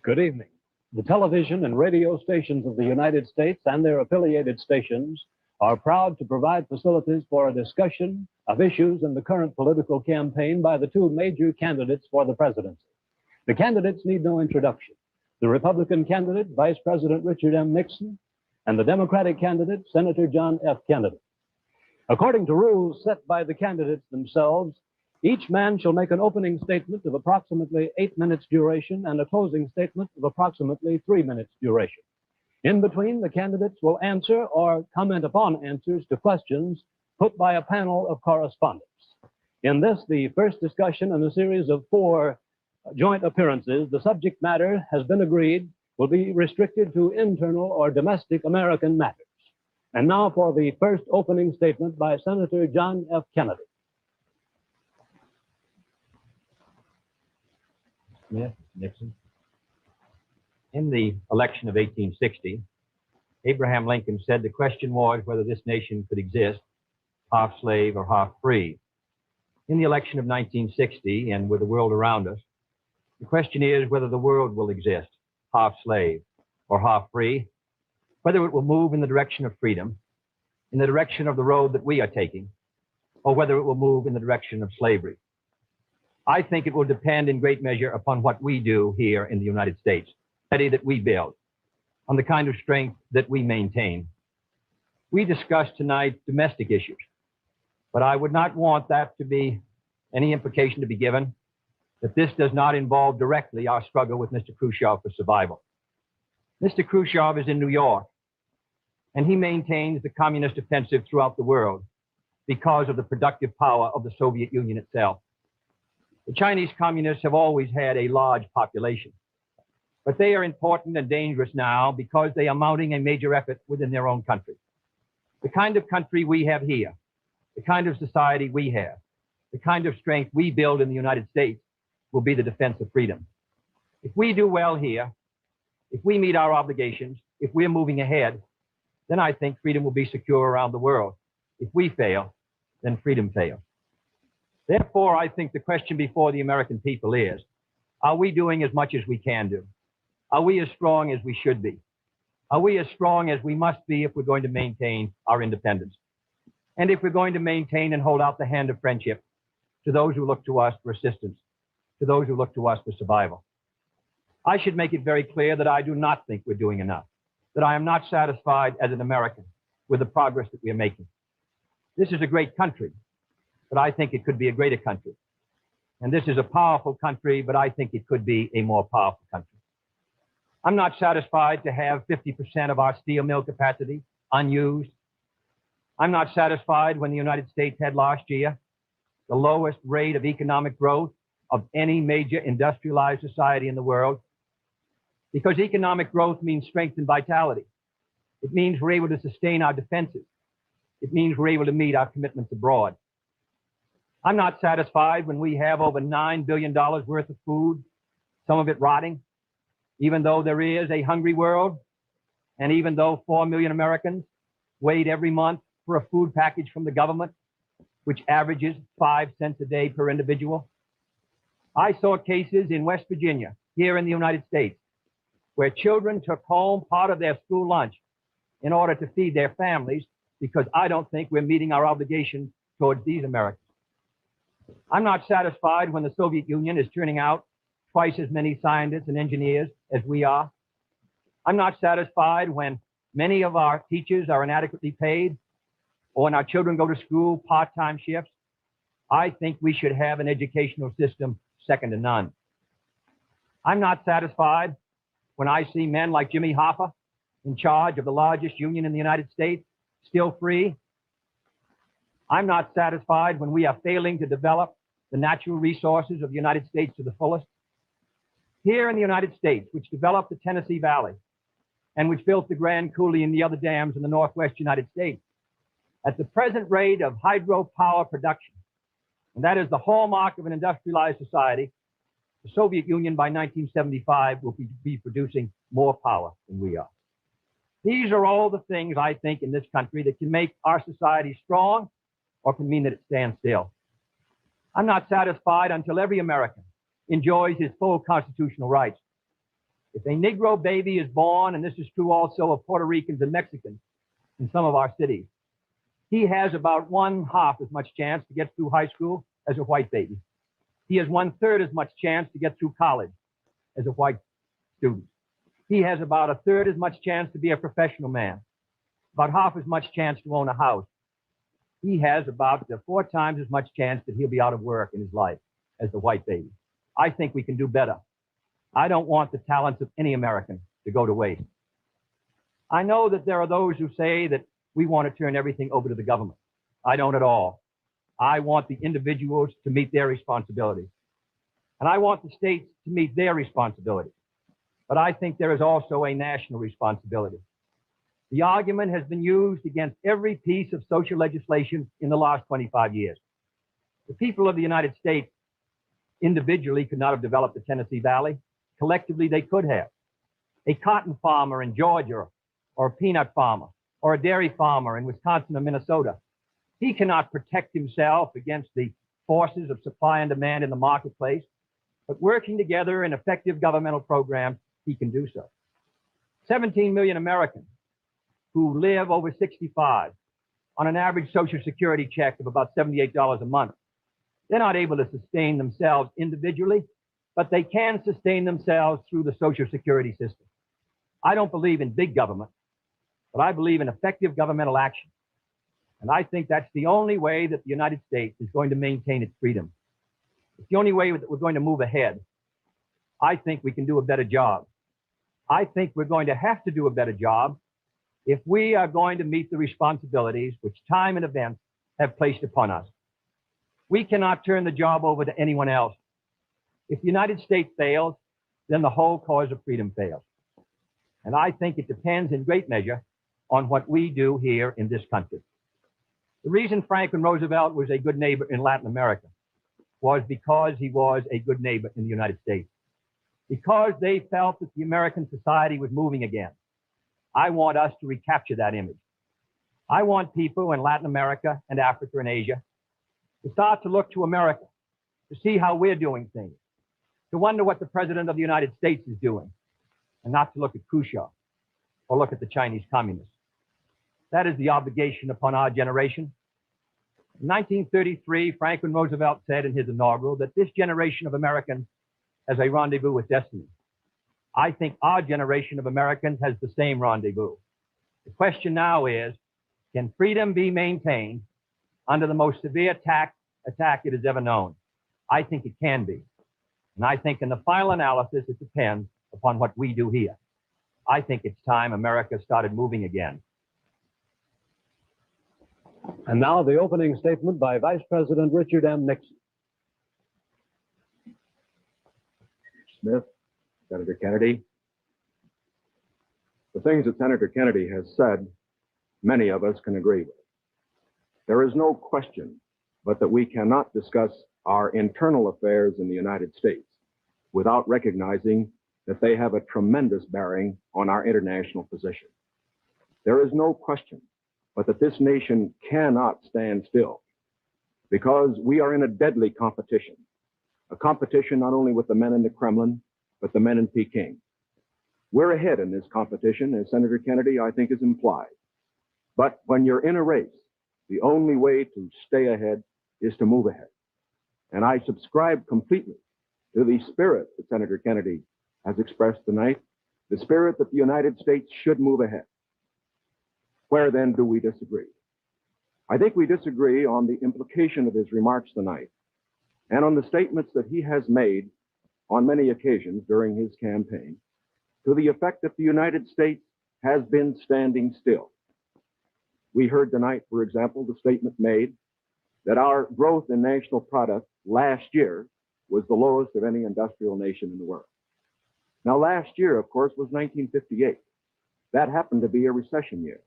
Good evening. The television and radio stations of the United States and their affiliated stations are proud to provide facilities for a discussion of issues in the current political campaign by the two major candidates for the presidency. The candidates need no introduction. The Republican candidate, Vice President Richard M. Nixon, and the Democratic candidate, Senator John F. Kennedy. According to rules set by the candidates themselves, each man shall make an opening statement of approximately 8 minutes duration and a closing statement of approximately 3 minutes duration. In between, the candidates will answer or comment upon answers to questions put by a panel of correspondents. In this, the first discussion in a series of 4 joint appearances, the subject matter has been agreed will be restricted to internal or domestic American matters. And now for the first opening statement by Senator John F. Kennedy. Smith, Nixon. In the election of 1860, Abraham Lincoln said the question was whether this nation could exist half slave or half free. In the election of 1960, and with the world around us, the question is whether the world will exist half slave or half free, whether it will move in the direction of freedom, in the direction of the road that we are taking, or whether it will move in the direction of slavery. I think it will depend in great measure upon what we do here in the United States, that we build, on the kind of strength that we maintain. We discussed tonight domestic issues, but I would not want that to be any implication to be given that this does not involve directly our struggle with Mr. Khrushchev for survival. Mr. Khrushchev is in New York, and he maintains the communist offensive throughout the world because of the productive power of the Soviet Union itself. The Chinese communists have always had a large population, but they are important and dangerous now because they are mounting a major effort within their own country. The kind of country we have here, the kind of society we have, the kind of strength we build in the United States will be the defense of freedom. If we do well here, if we meet our obligations, if we're moving ahead, then I think freedom will be secure around the world. If we fail, then freedom fails. Therefore, I think the question before the American people is, are we doing as much as we can do? Are we as strong as we should be? Are we as strong as we must be if we're going to maintain our independence? And if we're going to maintain and hold out the hand of friendship to those who look to us for assistance, to those who look to us for survival? I should make it very clear that I do not think we're doing enough, that I am not satisfied as an American with the progress that we are making. This is a great country, but I think it could be a greater country. And this is a powerful country, but I think it could be a more powerful country. I'm not satisfied to have 50% of our steel mill capacity unused. I'm not satisfied when the United States had last year the lowest rate of economic growth of any major industrialized society in the world, because economic growth means strength and vitality. It means we're able to sustain our defenses. It means we're able to meet our commitments abroad. I'm not satisfied when we have over $9 billion worth of food, some of it rotting, even though there is a hungry world, and even though 4 million Americans wait every month for a food package from the government, which averages 5 cents a day per individual. I saw cases in West Virginia, here in the United States, where children took home part of their school lunch in order to feed their families, because I don't think we're meeting our obligations towards these Americans. I'm not satisfied when the Soviet Union is turning out twice as many scientists and engineers as we are. I'm not satisfied when many of our teachers are inadequately paid, or when our children go to school part-time shifts. I think we should have an educational system second to none. I'm not satisfied when I see men like Jimmy Hoffa in charge of the largest union in the United States, still free. I'm not satisfied when we are failing to develop the natural resources of the United States to the fullest. Here in the United States, which developed the Tennessee Valley and which built the Grand Coulee and the other dams in the Northwest United States, at the present rate of hydropower production, and that is the hallmark of an industrialized society, the Soviet Union by 1975 will be producing more power than we are. These are all the things, I think, in this country that can make our society strong or can mean that it stands still. I'm not satisfied until every American enjoys his full constitutional rights. If a Negro baby is born, and this is true also of Puerto Ricans and Mexicans in some of our cities, he has about 1/2 as much chance to get through high school as a white baby. He has 1/3 as much chance to get through college as a white student. He has about 1/3 as much chance to be a professional man, about 1/2 as much chance to own a house. He has about 4 times as much chance that he'll be out of work in his life as the white baby. I think we can do better. I don't want the talents of any American to go to waste. I know that there are those who say that we want to turn everything over to the government. I don't at all. I want the individuals to meet their responsibilities. And I want the states to meet their responsibilities. But I think there is also a national responsibility. The argument has been used against every piece of social legislation in the last 25 years. The people of the United States individually could not have developed the Tennessee Valley. Collectively, they could have. A cotton farmer in Georgia, or a peanut farmer, or a dairy farmer in Wisconsin or Minnesota, he cannot protect himself against the forces of supply and demand in the marketplace, but working together in effective governmental programs, he can do so. 17 million Americans who live over 65 on an average Social Security check of about $78 a month. They're not able to sustain themselves individually, but they can sustain themselves through the Social Security system. I don't believe in big government, but I believe in effective governmental action. And I think that's the only way that the United States is going to maintain its freedom. It's the only way that we're going to move ahead. I think we can do a better job. I think we're going to have to do a better job if we are going to meet the responsibilities which time and events have placed upon us. We cannot turn the job over to anyone else. If the United States fails, then the whole cause of freedom fails. And I think it depends in great measure on what we do here in this country. The reason Franklin Roosevelt was a good neighbor in Latin America was because he was a good neighbor in the United States. Because they felt that the American society was moving again. I want us to recapture that image. I want people in Latin America and Africa and Asia to start to look to America, to see how we're doing things, to wonder what the President of the United States is doing, and not to look at Khrushchev or look at the Chinese communists. That is the obligation upon our generation. In 1933, Franklin Roosevelt said in his inaugural that this generation of Americans has a rendezvous with destiny. I think our generation of Americans has the same rendezvous. The question now is, can freedom be maintained under the most severe attack it has ever known? I think it can be. And I think in the final analysis, it depends upon what we do here. I think it's time America started moving again. And now the opening statement by Vice President Richard M. Nixon. Smith, Senator Kennedy. The things that Senator Kennedy has said, many of us can agree with. There is no question but that we cannot discuss our internal affairs in the United States without recognizing that they have a tremendous bearing on our international position. There is no question but that this nation cannot stand still because we are in a deadly competition, a competition not only with the men in the Kremlin, but the men in Peking. We're ahead in this competition, as Senator Kennedy, I think, has implied. But when you're in a race, the only way to stay ahead is to move ahead. And I subscribe completely to the spirit that Senator Kennedy has expressed tonight, the spirit that the United States should move ahead. Where then do we disagree? I think we disagree on the implication of his remarks tonight and on the statements that he has made on many occasions during his campaign to the effect that the United States has been standing still. We heard tonight, for example, the statement made that our growth in national product last year was the lowest of any industrial nation in the world. Now, last year, of course, was 1958. That happened to be a recession year.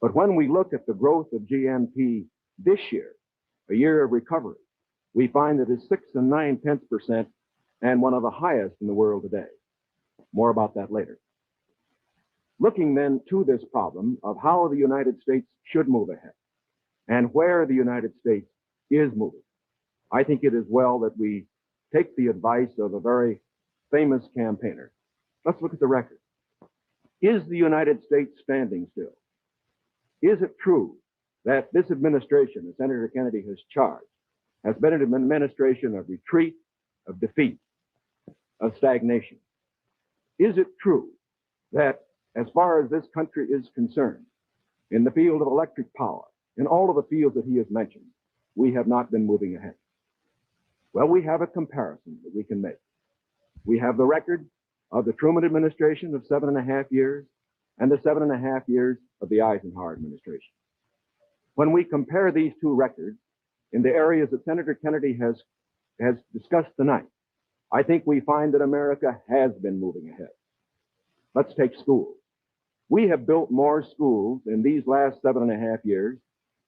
But when we look at the growth of GNP this year, a year of recovery, we find that it's 6 9/10% and one of the highest in the world today. More about that later. Looking then to this problem of how the United States should move ahead and where the United States is moving, I think it is well that we take the advice of a very famous campaigner, Let's look at the record. Is the United States standing still? Is it true that this administration, as Senator Kennedy has charged, has been an administration of retreat, of defeat, of stagnation? Is it true that as far as this country is concerned, in the field of electric power, in all of the fields that he has mentioned, we have not been moving ahead? Well, we have a comparison that we can make. We have the record of the Truman administration of 7.5 years and the 7.5 years of the Eisenhower administration. When we compare these two records in the areas that Senator Kennedy has discussed tonight, I think we find that America has been moving ahead. Let's take schools. We have built more schools in these last 7.5 years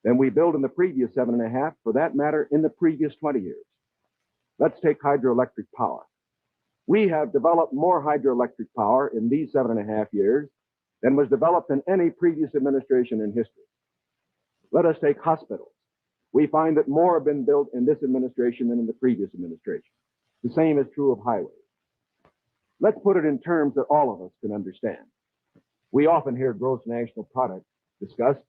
than we built in the previous 7.5, for that matter, in the previous 20 years. Let's take hydroelectric power. We have developed more hydroelectric power in these 7.5 years than was developed in any previous administration in history. Let us take hospitals. We find that more have been built in this administration than in the previous administration. The same is true of highways. Let's put it in terms that all of us can understand. We often hear gross national product discussed,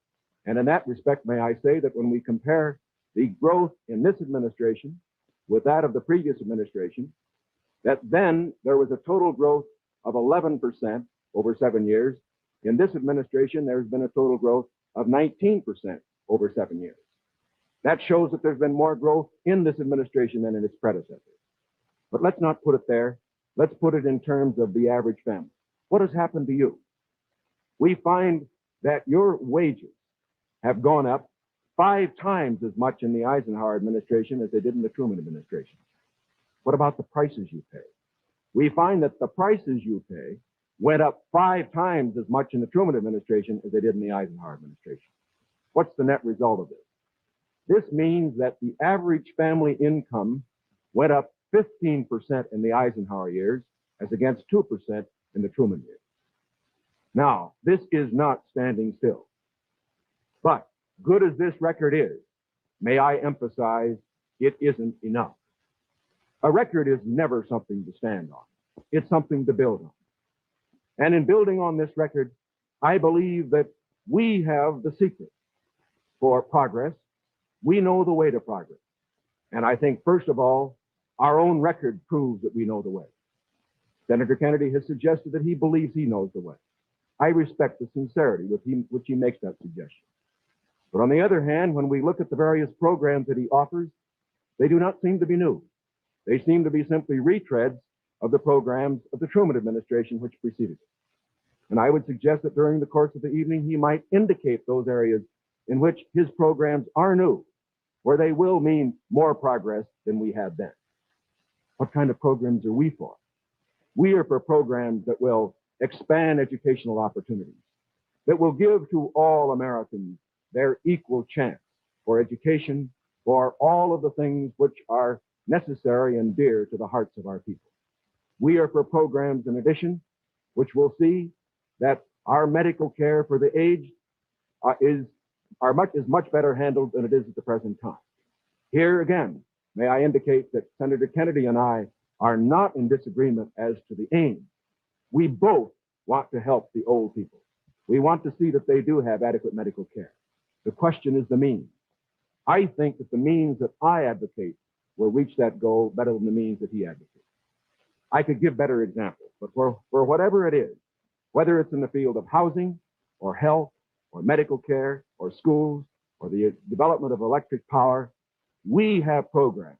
and in that respect, may I say that when we compare the growth in this administration with that of the previous administration, that then there was a total growth of 11% over 7 years. In this administration, there's been a total growth of 19% over 7 years. That shows that there's been more growth in this administration than in its predecessors. But let's not put it there. Let's put it in terms of the average family. What has happened to you? We find that your wages have gone up 5 times as much in the Eisenhower administration as they did in the Truman administration. What about the prices you pay? We find that the prices you pay went up 5 times as much in the Truman administration as they did in the Eisenhower administration. What's the net result of this? This means that the average family income went up 15% in the Eisenhower years as against 2% in the Truman years. Now, this is not standing still. But good as this record is, may I emphasize, it isn't enough. A record is never something to stand on. It's something to build on. And in building on this record, I believe that we have the secret for progress. We know the way to progress. And I think, first of all, our own record proves that we know the way. Senator Kennedy has suggested that he believes he knows the way. I respect the sincerity with which he makes that suggestion. But on the other hand, when we look at the various programs that he offers, they do not seem to be new. They seem to be simply retreads of the programs of the Truman administration which preceded it. And I would suggest that during the course of the evening, he might indicate those areas in which his programs are new, where they will mean more progress than we had then. What kind of programs are we for? We are for programs that will expand educational opportunities, that will give to all Americans their equal chance for education, for all of the things which are necessary and dear to the hearts of our people. We are for programs, in addition, which will see that our medical care for the aged is much better handled than it is at the present time. Here again, may I indicate that Senator Kennedy and I are not in disagreement as to the aim. We both want to help the old people. We want to see that they do have adequate medical care. The question is the means. I think that the means that I advocate will reach that goal better than the means that he advocates. I could give better examples, but for whatever it is, whether it's in the field of housing or health or medical care or schools or the development of electric power, we have programs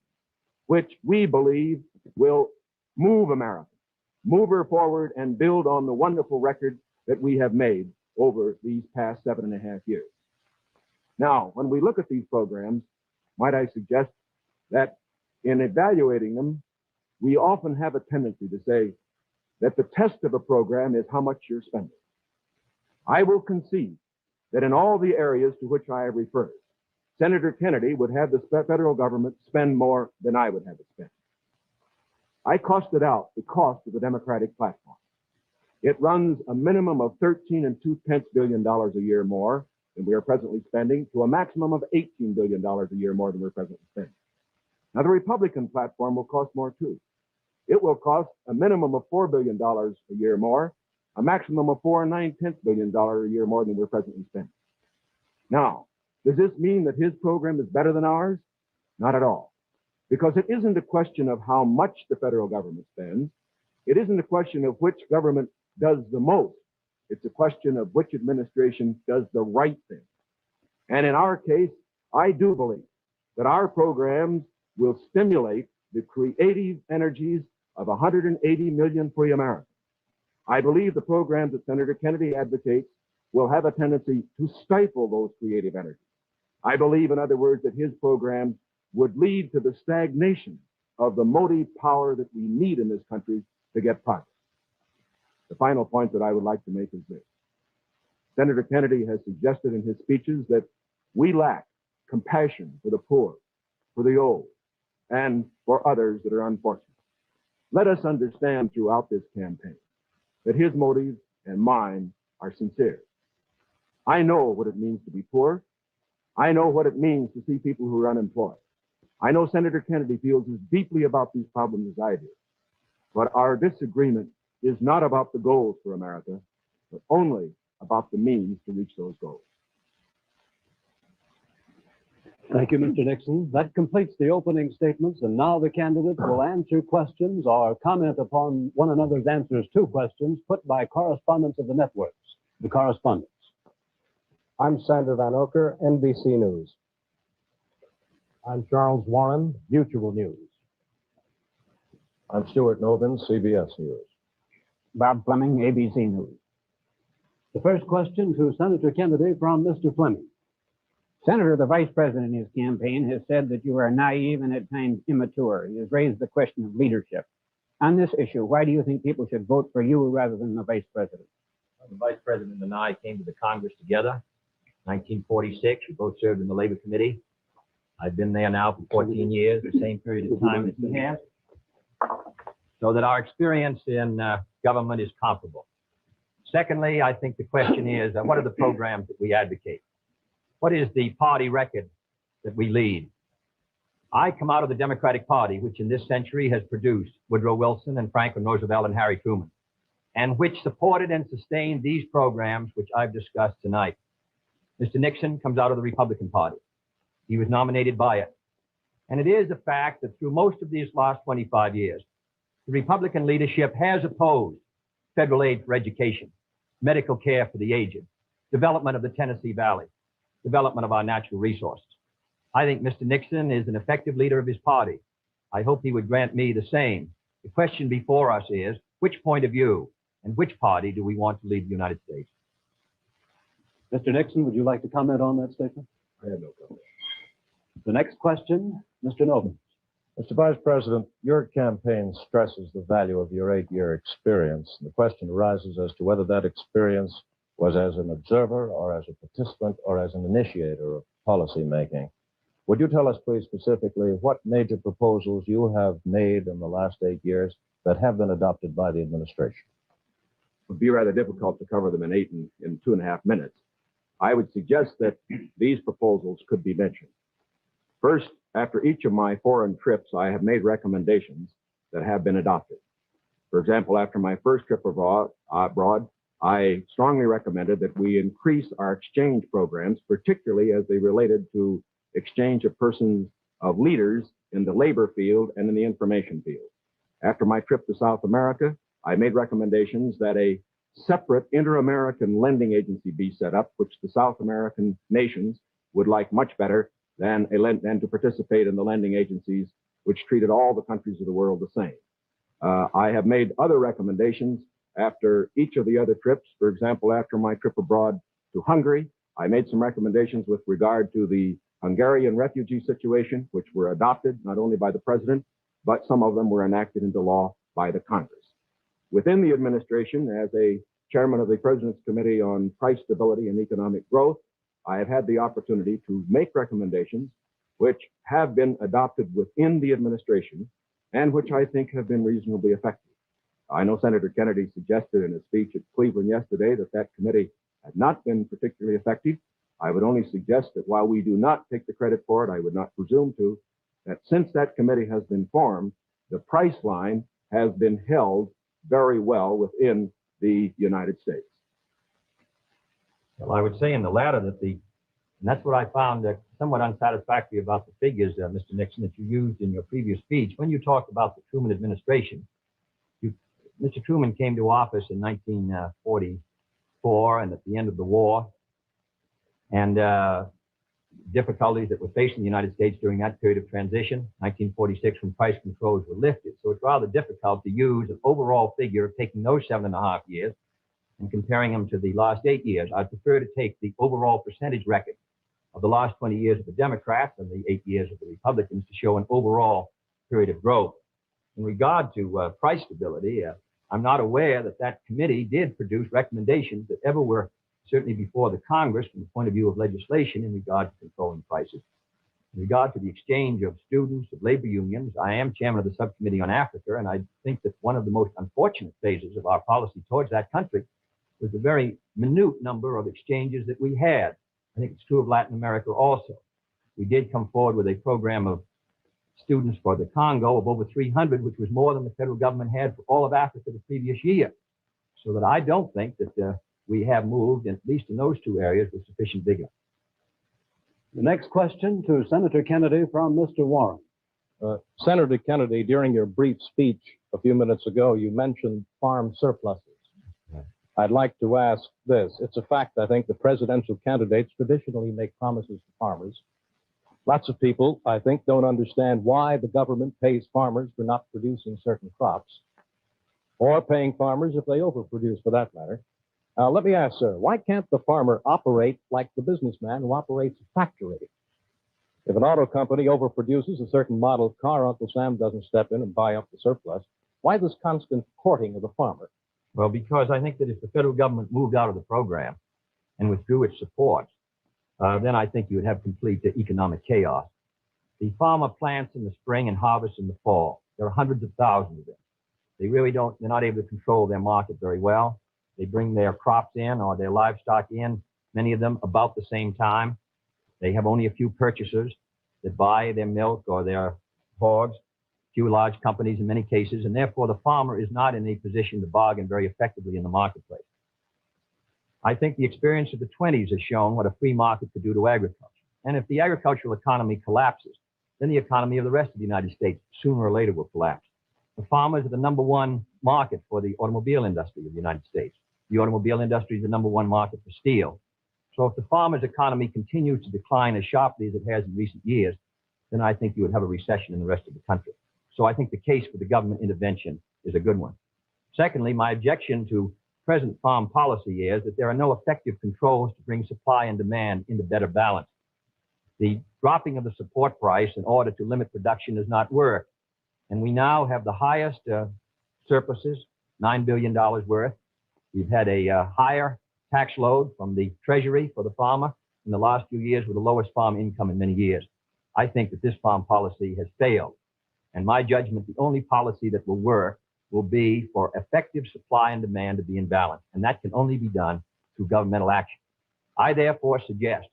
which we believe will move America, move her forward and build on the wonderful record that we have made over these past 7.5 years. Now, when we look at these programs, might I suggest that in evaluating them, we often have a tendency to say that the test of a program is how much you're spending. I will concede that in all the areas to which I have referred, Senator Kennedy would have the federal government spend more than I would have it spend. I costed out the cost of the Democratic platform. It runs a minimum of $13.2 billion a year more than we are presently spending to a maximum of $18 billion a year more than we're presently spending. Now, the Republican platform will cost more too. It will cost a minimum of $4 billion a year more, a maximum of $4.9 billion a year more than we're presently spending. Now, does this mean that his program is better than ours? Not at all. Because it isn't a question of how much the federal government spends. It isn't a question of which government does the most. It's a question of which administration does the right thing. And in our case, I do believe that our programs will stimulate the creative energies of 180 million free Americans. I believe the programs that Senator Kennedy advocates will have a tendency to stifle those creative energies. I believe, in other words, that his programs would lead to the stagnation of the motive power that we need in this country to get progress. The final point that I would like to make is this. Senator Kennedy has suggested in his speeches that we lack compassion for the poor, for the old, and for others that are unfortunate. Let us understand throughout this campaign that his motives and mine are sincere. I know what it means to be poor. I know what it means to see people who are unemployed. I know Senator Kennedy feels as deeply about these problems as I do. But our disagreement is not about the goals for America, but only about the means to reach those goals. Thank you, Mr. Nixon. That completes the opening statements, and now the candidates will answer questions or comment upon one another's answers to questions put by correspondents of the networks. The correspondents. I'm Sandra Van Oker, NBC News. I'm Charles Warren, Mutual News. I'm Stuart Novin, CBS News. Bob Fleming, ABC News. The first question to Senator Kennedy from Mr. Fleming. Senator, the Vice President in his campaign has said that you are naive and at times immature. He has raised the question of leadership. On this issue, why do you think people should vote for you rather than the Vice President? The Vice President and I came to the Congress together in 1946. We both served in the Labor Committee. I've been there now for 14 years, the same period of time that he has, so that our experience in government is comparable. Secondly, I think the question is, what are the programs that we advocate? What is the party record that we lead? I come out of the Democratic Party, which in this century has produced Woodrow Wilson and Franklin Roosevelt and Harry Truman, and which supported and sustained these programs which I've discussed tonight. Mr. Nixon comes out of the Republican Party. He was nominated by it. And it is a fact that through most of these last 25 years, the Republican leadership has opposed federal aid for education, medical care for the aged, development of the Tennessee Valley, development of our natural resources. I think Mr. Nixon is an effective leader of his party. I hope he would grant me the same. The question before us is, which point of view and which party do we want to lead the United States? Mr. Nixon, would you like to comment on that statement? I have no comment. The next question, Mr. Novin. Mr. Vice President, your campaign stresses the value of your 8-year experience. And the question arises as to whether that experience was as an observer or as a participant or as an initiator of policy making. Would you tell us, please, specifically what major proposals you have made in the last 8 years that have been adopted by the administration? It would be rather difficult to cover them in 2.5 minutes. I would suggest that these proposals could be mentioned. First, after each of my foreign trips, I have made recommendations that have been adopted. For example, after my first trip abroad, I strongly recommended that we increase our exchange programs, particularly as they related to exchange of persons of leaders in the labor field and in the information field. After my trip to South America, I made recommendations that a separate inter-American lending agency be set up, which the South American nations would like much better than to participate in the lending agencies which treated all the countries of the world the same. I have made other recommendations after each of the other trips. For example, after my trip abroad to Hungary, I made some recommendations with regard to the Hungarian refugee situation, which were adopted not only by the president, but some of them were enacted into law by the Congress. Within the administration, as a chairman of the President's Committee on Price Stability and Economic Growth, I have had the opportunity to make recommendations which have been adopted within the administration and which I think have been reasonably effective. I know Senator Kennedy suggested in a speech at Cleveland yesterday that that committee had not been particularly effective. I would only suggest that while we do not take the credit for it, I would not presume to, that since that committee has been formed, the price line has been held very well within the United States. Well, I would say in the latter and that's what I found somewhat unsatisfactory about the figures, Mr. Nixon, that you used in your previous speech. When you talked about the Truman administration, Mr. Truman came to office in 1944 and at the end of the war, and difficulties that were facing the United States during that period of transition, 1946, when price controls were lifted. So it's rather difficult to use an overall figure of taking those 7.5 years and comparing them to the last 8 years. I'd prefer to take the overall percentage record of the last 20 years of the Democrats and the 8 years of the Republicans to show an overall period of growth. In regard to price stability, I'm not aware that that committee did produce recommendations that ever were certainly before the Congress from the point of view of legislation in regard to controlling prices. In regard to the exchange of students, of labor unions, I am chairman of the subcommittee on Africa, and I think that one of the most unfortunate phases of our policy towards that country was the very minute number of exchanges that we had. I think it's true of Latin America also. We did come forward with a program of students for the Congo of over 300, which was more than the federal government had for all of Africa the previous year. So that I don't think that we have moved, at least in those two areas, with sufficient vigor. The next question to Senator Kennedy from Mr. Warren. Senator Kennedy, during your brief speech a few minutes ago, you mentioned farm surpluses. I'd like to ask this. It's a fact, I think, that presidential candidates traditionally make promises to farmers. Lots of people, I think, don't understand why the government pays farmers for not producing certain crops, or paying farmers if they overproduce, for that matter. Let me ask, sir, why can't the farmer operate like the businessman who operates a factory? If an auto company overproduces a certain model of car, Uncle Sam doesn't step in and buy up the surplus. Why this constant courting of the farmer? Well, because I think that if the federal government moved out of the program and withdrew its support, then I think you would have complete economic chaos. The farmer plants in the spring and harvests in the fall. There are hundreds of thousands of them. They're not able to control their market very well. They bring their crops in or their livestock in, many of them about the same time. They have only a few purchasers that buy their milk or their hogs, few large companies in many cases, and therefore the farmer is not in a position to bargain very effectively in the marketplace. I think the experience of the 20s has shown what a free market could do to agriculture. And if the agricultural economy collapses, then the economy of the rest of the United States sooner or later will collapse. The farmers are the number one market for the automobile industry of the United States. The automobile industry is the number one market for steel. So if the farmer's economy continues to decline as sharply as it has in recent years, then I think you would have a recession in the rest of the country. So I think the case for the government intervention is a good one. Secondly, my objection to present farm policy is that there are no effective controls to bring supply and demand into better balance. The dropping of the support price in order to limit production does not work. And we now have the highest surpluses, $9 billion worth. We've had a higher tax load from the Treasury for the farmer in the last few years with the lowest farm income in many years. I think that this farm policy has failed. And my judgment, the only policy that will work will be for effective supply and demand to be in balance. And that can only be done through governmental action. I therefore suggest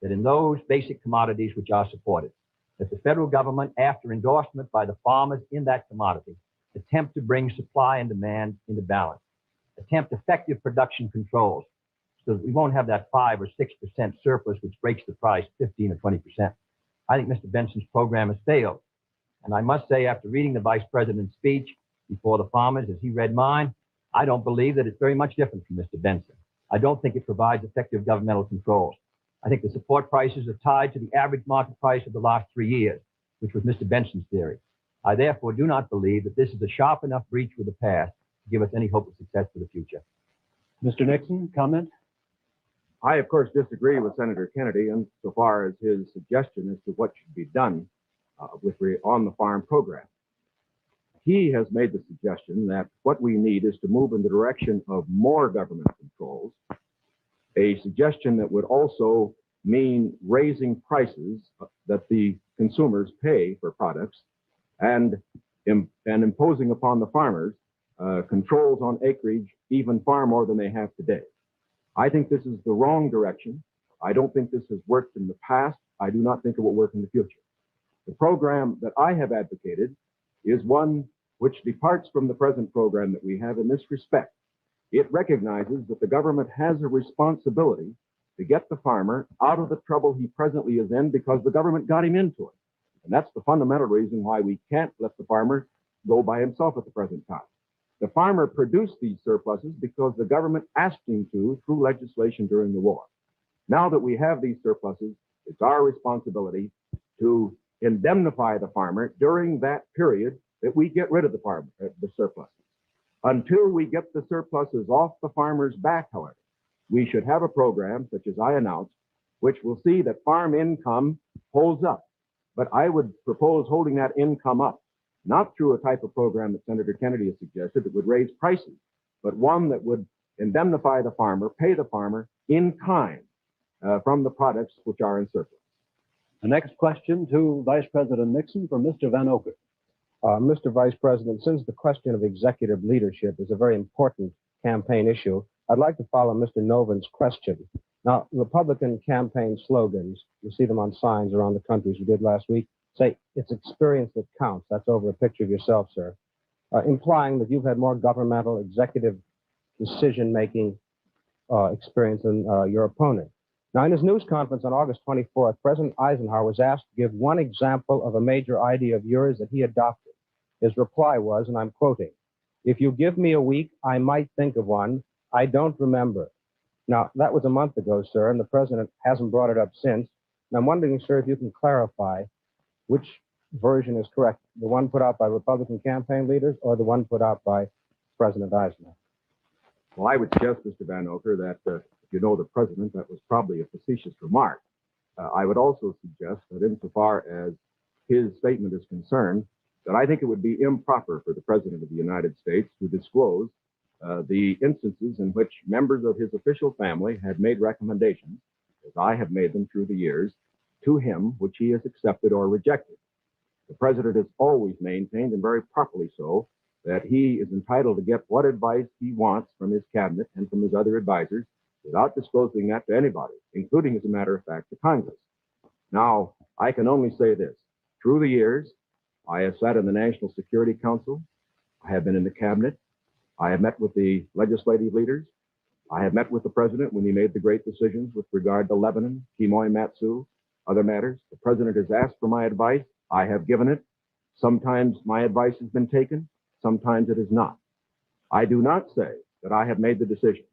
that in those basic commodities which are supported, that the federal government, after endorsement by the farmers in that commodity, attempt to bring supply and demand into balance. Attempt effective production controls so that we won't have that 5 or 6% surplus which breaks the price 15 or 20%. I think Mr. Benson's program has failed. And I must say, after reading the Vice President's speech before the farmers as he read mine, I don't believe that it's very much different from Mr. Benson. I don't think it provides effective governmental controls. I think the support prices are tied to the average market price of the last 3 years, which was Mr. Benson's theory. I therefore do not believe that this is a sharp enough breach with the past to give us any hope of success for the future. Mr. Nixon, comment? I, of course, disagree with Senator Kennedy insofar as his suggestion as to what should be done on the farm program. He has made the suggestion that what we need is to move in the direction of more government controls, a suggestion that would also mean raising prices that the consumers pay for products and imposing upon the farmers controls on acreage even far more than they have today. I think this is the wrong direction. I don't think this has worked in the past. I do not think it will work in the future. The program that I have advocated is one which departs from the present program that we have in this respect. It recognizes that the government has a responsibility to get the farmer out of the trouble he presently is in because the government got him into it. And that's the fundamental reason why we can't let the farmer go by himself at the present time. The farmer produced these surpluses because the government asked him to through legislation during the war. Now that we have these surpluses, it's our responsibility to indemnify the farmer during that period that we get rid of the surpluses. Until we get the surpluses off the farmer's back, however, we should have a program, such as I announced, which will see that farm income holds up. But I would propose holding that income up, not through a type of program that Senator Kennedy has suggested that would raise prices, but one that would indemnify the farmer, pay the farmer in kind from the products which are in surplus. The next question to Vice President Nixon from Mr. Van Oker. Mr. Vice President, since the question of executive leadership is a very important campaign issue, I'd like to follow Mr. Noven's question. Now, Republican campaign slogans, you see them on signs around the country, as we did last week, say, it's experience that counts. That's over a picture of yourself, sir, implying that you've had more governmental executive decision-making experience than your opponent. Now, in his news conference on August 24th, President Eisenhower was asked to give one example of a major idea of yours that he adopted. His reply was, and I'm quoting, "If you give me a week, I might think of one. I don't remember." Now, that was a month ago, sir, and the president hasn't brought it up since. And I'm wondering, sir, if you can clarify which version is correct, the one put out by Republican campaign leaders or the one put out by President Eisenhower? Well, I would suggest, Mr. Van Oker, that if you know the president, that was probably a facetious remark. I would also suggest that insofar as his statement is concerned, that I think it would be improper for the President of the United States to disclose the instances in which members of his official family had made recommendations, as I have made them through the years, to him, which he has accepted or rejected. The President has always maintained, and very properly so, that he is entitled to get what advice he wants from his cabinet and from his other advisors without disclosing that to anybody, including, as a matter of fact, to Congress. Now, I can only say this. Through the years, I have sat in the National Security Council. I have been in the cabinet. I have met with the legislative leaders. I have met with the president when he made the great decisions with regard to Lebanon, Kimoy Matsu, other matters. The president has asked for my advice. I have given it. Sometimes my advice has been taken. Sometimes it is not. I do not say that I have made the decision.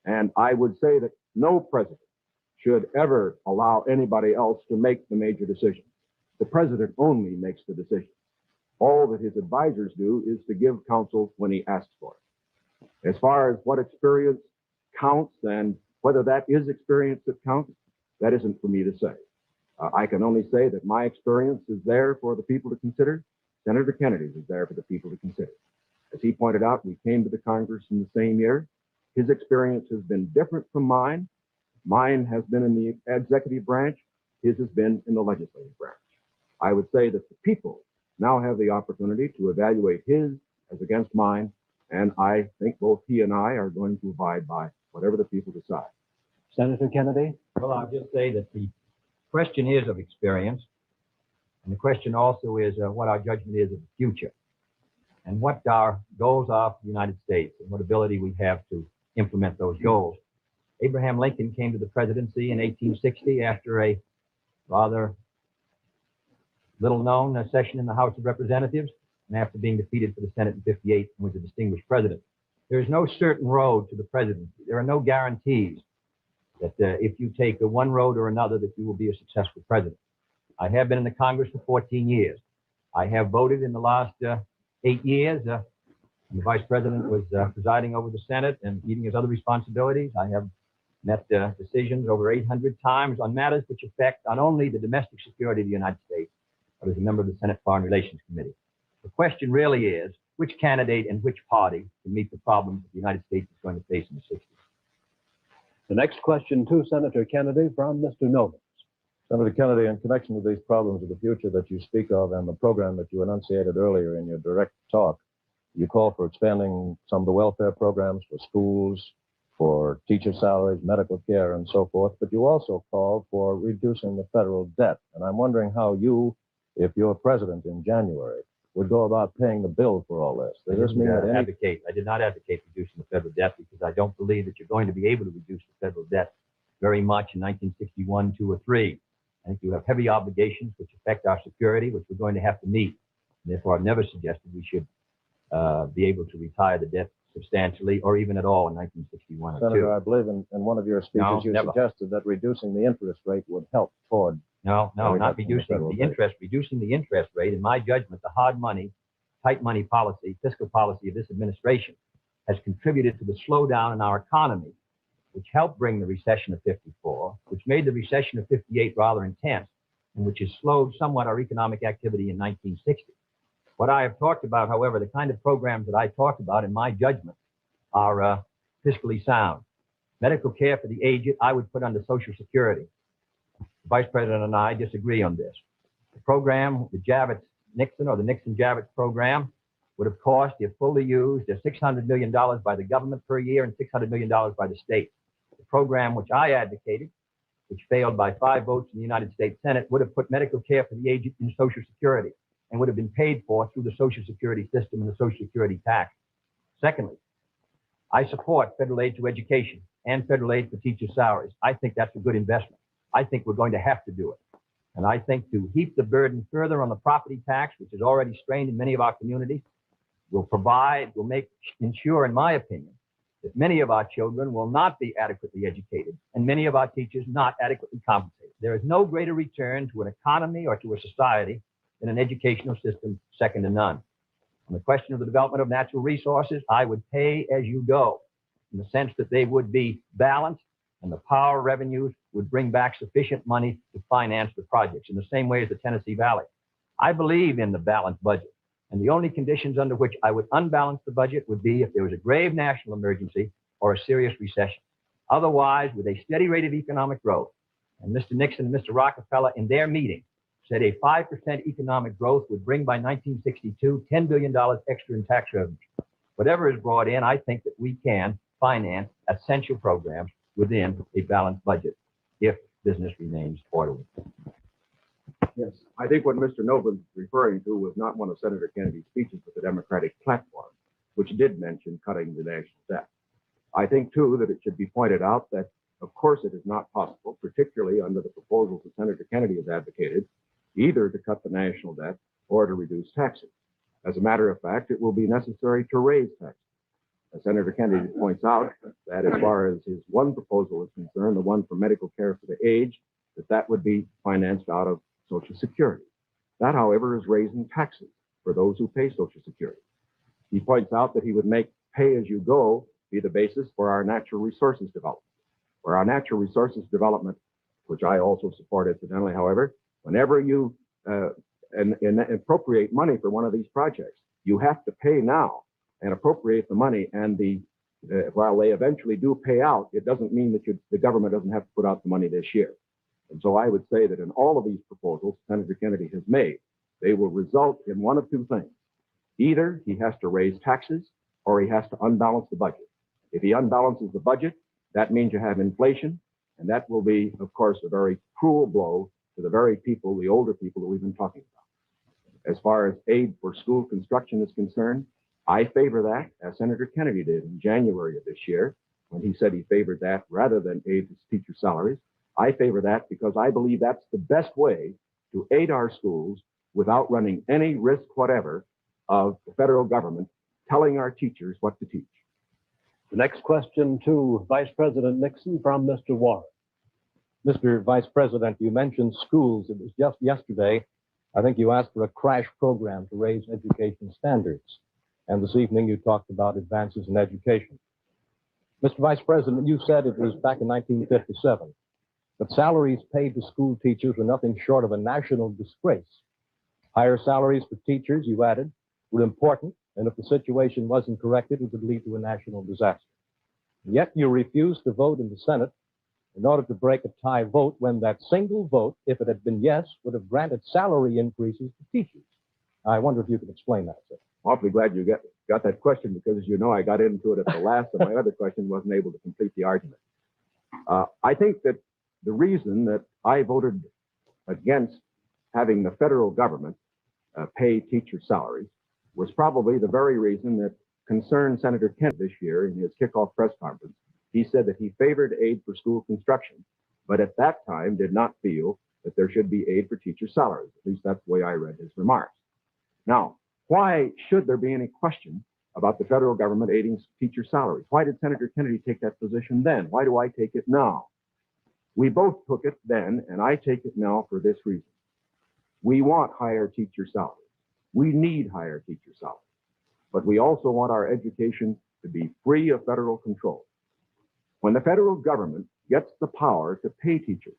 And I would say that no president should ever allow anybody else to make the major decisions. The president only makes the decision. All that his advisors do is to give counsel when he asks for it. As far as what experience counts and whether that is experience that counts, that isn't for me to say. I can only say that my experience is there for the people to consider. Senator Kennedy's is there for the people to consider. As he pointed out, we came to the Congress in the same year. His experience has been different from mine. Mine has been in the executive branch. His has been in the legislative branch. I would say that the people now have the opportunity to evaluate his as against mine, and I think both he and I are going to abide by whatever the people decide. Senator Kennedy? Well, I'll just say that the question is of experience, and the question also is what our judgment is of the future, and what our goals are for the United States, and what ability we have to implement those goals. Abraham Lincoln came to the presidency in 1860 after a rather little-known session in the House of Representatives, and after being defeated for the Senate in 58 and was a distinguished president. There is no certain road to the presidency. There are no guarantees that if you take one road or another that you will be a successful president. I have been in the Congress for 14 years. I have voted in the last 8 years. The Vice President was presiding over the Senate and meeting his other responsibilities. I have met decisions over 800 times on matters which affect not only the domestic security of the United States, but as a member of the Senate Foreign Relations Committee. The question really is, which candidate and which party can meet the problems that the United States is going to face in the 60s? The next question to Senator Kennedy from Mr. Novus. Senator Kennedy, in connection with these problems of the future that you speak of and the program that you enunciated earlier in your direct talk, you call for expanding some of the welfare programs for schools, for teacher salaries, medical care, and so forth, but you also call for reducing the federal debt. And I'm wondering how you, if you're president in January, would go about paying the bill for all this? Does this mean that I did not advocate reducing the federal debt because I don't believe that you're going to be able to reduce the federal debt very much in 1961, 2, or 3. I think you have heavy obligations which affect our security, which we're going to have to meet. And therefore, I've never suggested we should be able to retire the debt substantially or even at all in 1961 or 2. Senator, I believe in one of your speeches you suggested that reducing the interest rate would help toward... No, not reducing the interest. Reducing the interest rate, in my judgment, the hard money, tight money policy, fiscal policy of this administration has contributed to the slowdown in our economy, which helped bring the recession of 54, which made the recession of 58 rather intense, and which has slowed somewhat our economic activity in 1960. What I have talked about, however, the kind of programs that I talked about, in my judgment, are fiscally sound. Medical care for the aged, I would put under Social Security. The Vice President and I disagree on this. The program, the Javits-Nixon or the Nixon-Javits program, would have cost, if fully used, $600 million by the government per year and $600 million by the state. The program which I advocated, which failed by 5 votes in the United States Senate, would have put medical care for the aged in Social Security and would have been paid for through the Social Security system and the Social Security tax. Secondly, I support federal aid to education and federal aid for teachers' salaries. I think that's a good investment. I think we're going to have to do it. And I think to heap the burden further on the property tax, which is already strained in many of our communities, will ensure, in my opinion, that many of our children will not be adequately educated and many of our teachers not adequately compensated. There is no greater return to an economy or to a society than an educational system second to none. On the question of the development of natural resources, I would pay as you go, in the sense that they would be balanced and the power revenues would bring back sufficient money to finance the projects in the same way as the Tennessee Valley. I believe in the balanced budget, and the only conditions under which I would unbalance the budget would be if there was a grave national emergency or a serious recession. Otherwise, with a steady rate of economic growth, and Mr. Nixon and Mr. Rockefeller in their meeting said a 5% economic growth would bring by 1962 $10 billion extra in tax revenue. Whatever is brought in, I think that we can finance essential programs within a balanced budget if business remains orderly. Yes, I think what Mr. Novin is referring to was not one of Senator Kennedy's speeches, but the Democratic platform, which did mention cutting the national debt. I think, too, that it should be pointed out that, of course, it is not possible, particularly under the proposals that Senator Kennedy has advocated, either to cut the national debt or to reduce taxes. As a matter of fact, it will be necessary to raise taxes. As Senator Kennedy points out, that as far as his one proposal is concerned, the one for medical care for the aged, that would be financed out of Social Security. That, however, is raising taxes for those who pay Social Security. He points out that he would make pay-as-you-go be the basis for our natural resources development. For our natural resources development, which I also support incidentally, however, whenever you appropriate money for one of these projects, you have to pay now and appropriate the money, and while they eventually do pay out, it doesn't mean that the government doesn't have to put out the money this year. And so I would say that in all of these proposals Senator Kennedy has made, they will result in one of two things. Either he has to raise taxes or he has to unbalance the budget. If he unbalances the budget, that means you have inflation, and that will be, of course, a very cruel blow to the very people, the older people that we've been talking about. As far as aid for school construction is concerned, I favor that, as Senator Kennedy did in January of this year, when he said he favored that rather than aid to teacher salaries. I favor that because I believe that's the best way to aid our schools without running any risk whatever of the federal government telling our teachers what to teach. The next question to Vice President Nixon from Mr. Warren. Mr. Vice President, you mentioned schools. It was just yesterday, I think you asked for a crash program to raise education standards. And this evening you talked about advances in education. Mr. Vice President, you said it was back in 1957 that salaries paid to school teachers were nothing short of a national disgrace. Higher salaries for teachers, you added, were important, and if the situation wasn't corrected, it would lead to a national disaster. Yet you refused to vote in the Senate in order to break a tie vote when that single vote, if it had been yes, would have granted salary increases to teachers. I wonder if you could explain that, sir. Awfully glad you got that question, because as you know, I got into it at the last, and my other question wasn't able to complete the argument. I think that the reason that I voted against having the federal government pay teacher salaries was probably the very reason that concerned Senator Kent this year in his kickoff press conference. He said that he favored aid for school construction, but at that time did not feel that there should be aid for teacher salaries. At least that's the way I read his remarks. Now, why should there be any question about the federal government aiding teacher salaries? Why did Senator Kennedy take that position then? Why do I take it now? We both took it then, and I take it now for this reason. We want higher teacher salaries. We need higher teacher salaries. But we also want our education to be free of federal control. When the federal government gets the power to pay teachers,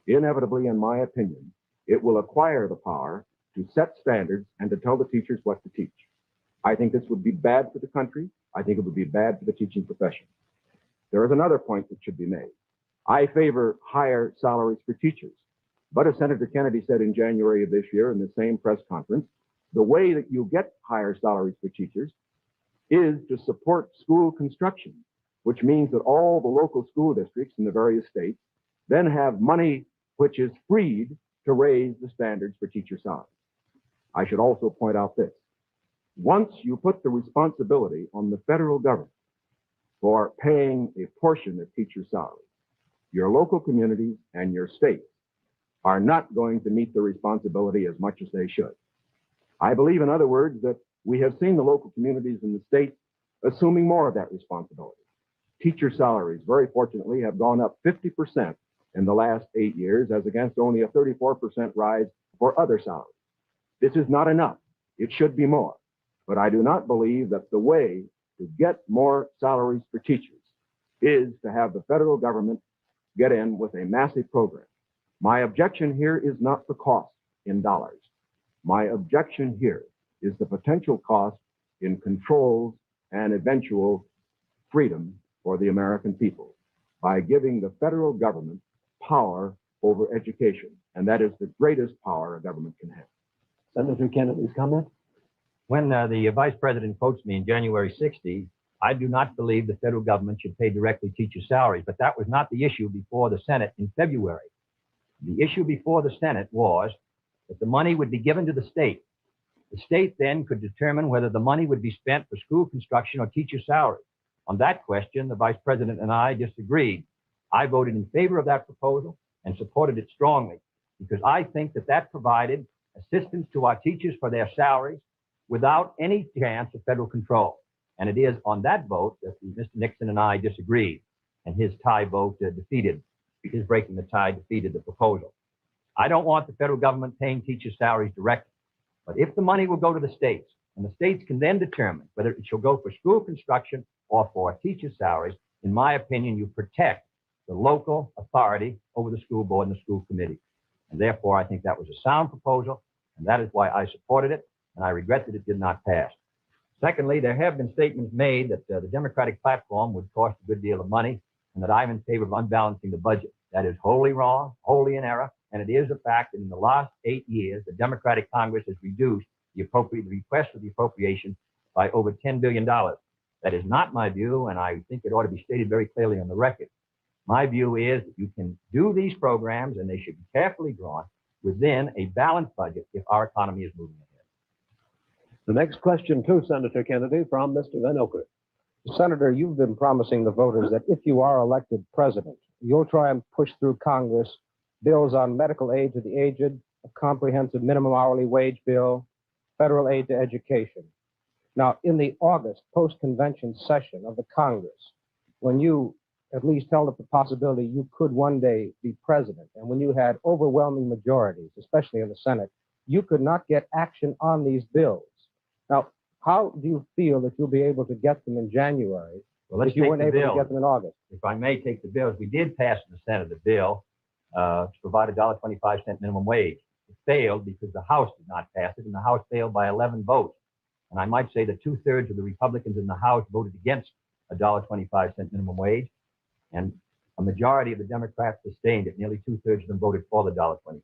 inevitably, in my opinion, it will acquire the power to set standards and to tell the teachers what to teach. I think this would be bad for the country. I think it would be bad for the teaching profession. There is another point that should be made. I favor higher salaries for teachers. But as Senator Kennedy said in January of this year in the same press conference, the way that you get higher salaries for teachers is to support school construction, which means that all the local school districts in the various states then have money which is freed to raise the standards for teacher salaries. I should also point out this. Once you put the responsibility on the federal government for paying a portion of teacher salaries, your local communities and your states are not going to meet the responsibility as much as they should. I believe, in other words, that we have seen the local communities in the states assuming more of that responsibility. Teacher salaries, very fortunately, have gone up 50% in the last 8 years, as against only a 34% rise for other salaries. This is not enough. It should be more. But I do not believe that the way to get more salaries for teachers is to have the federal government get in with a massive program. My objection here is not the cost in dollars. My objection here is the potential cost in controls and eventual freedom for the American people by giving the federal government power over education. And that is the greatest power a government can have. Senator Kennedy's comment? When the vice president quotes me in January 60, I do not believe the federal government should pay directly teacher salaries, but that was not the issue before the Senate in February. The issue before the Senate was that the money would be given to the state. The state then could determine whether the money would be spent for school construction or teacher salaries. On that question, the vice president and I disagreed. I voted in favor of that proposal and supported it strongly because I think that that provided assistance to our teachers for their salaries without any chance of federal control. And it is on that vote that Mr. Nixon and I disagreed, and his tie vote defeated. His breaking the tie defeated the proposal. I don't want the federal government paying teachers' salaries directly, but if the money will go to the states, and the states can then determine whether it shall go for school construction or for teacher salaries, in my opinion, you protect the local authority over the school board and the school committee. And therefore, I think that was a sound proposal, and that is why I supported it, and I regret that it did not pass. Secondly, there have been statements made that the Democratic platform would cost a good deal of money and that I'm in favor of unbalancing the budget. That is wholly wrong, wholly in error, and it is a fact that in the last 8 years, the Democratic Congress has reduced the request for the appropriation by over $10 billion. That is not my view, and I think it ought to be stated very clearly on the record. My view is that you can do these programs, and they should be carefully drawn within a balanced budget if our economy is moving ahead. The next question to Senator Kennedy from Mr. Van Oker. Senator, you've been promising the voters that if you are elected president, you'll try and push through Congress bills on medical aid to the aged, a comprehensive minimum hourly wage bill, federal aid to education. Now, in the August post-convention session of the Congress, when you at least held up the possibility you could one day be president, and when you had overwhelming majorities, especially in the Senate, you could not get action on these bills. Now, how do you feel that you'll be able to get them in January if you weren't able to get them in August? If I may take the bills, we did pass in the Senate a bill to provide a $1.25 minimum wage. It failed because the House did not pass it, and the House failed by 11 votes. And I might say that 2/3 of the Republicans in the House voted against a $1.25 minimum wage, and a majority of the Democrats sustained it. Nearly 2/3 of them voted for the $1.25.